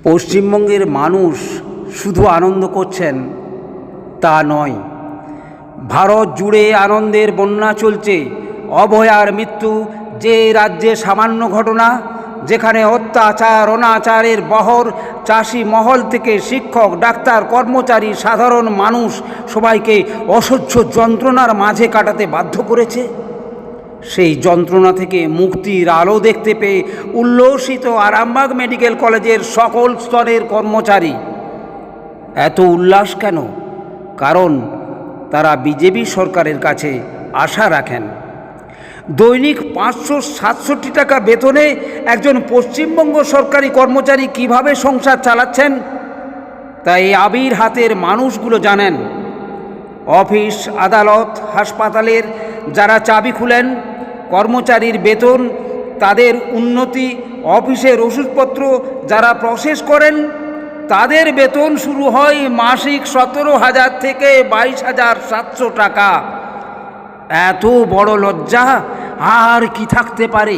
পশ্চিমবঙ্গের মানুষ শুধু আনন্দ করছেন তা নয়, ভারত জুড়ে আনন্দের বন্যা চলছে। অভয়ার মৃত্যু যে রাজ্যে সামান্য ঘটনা, যেখানে অত্যাচার অনাচারের বহর চাষি মহল থেকে শিক্ষক, ডাক্তার, কর্মচারী, সাধারণ মানুষ সবাইকে অসহ্য যন্ত্রণার মাঝে কাটাতে বাধ্য করেছে, সেই যন্ত্রণা থেকে মুক্তির আলো দেখতে পেয়ে উল্লসিত আরামবাগ মেডিকেল কলেজের সকল স্তরের কর্মচারী। এত উল্লাস কেন? কারণ তারা বিজেপি সরকারের কাছে আশা রাখেন। দৈনিক 567 টাকা বেতনে একজন পশ্চিমবঙ্গ সরকারি কর্মচারী কিভাবে সংসার চালাচ্ছেন তাই আবির হাতের মানুষগুলো জানেন। অফিস, আদালত, হাসপাতালের যারা চাবি খুলেন, কর্মচারীর বেতন, তাদের উন্নতি, অফিসের ওষুধপত্র যারা প্রসেস করেন, তাদের বেতন শুরু হয় মাসিক 17,000 থেকে 22,700 টাকা। এত বড় লজ্জা আর কি থাকতে পারে?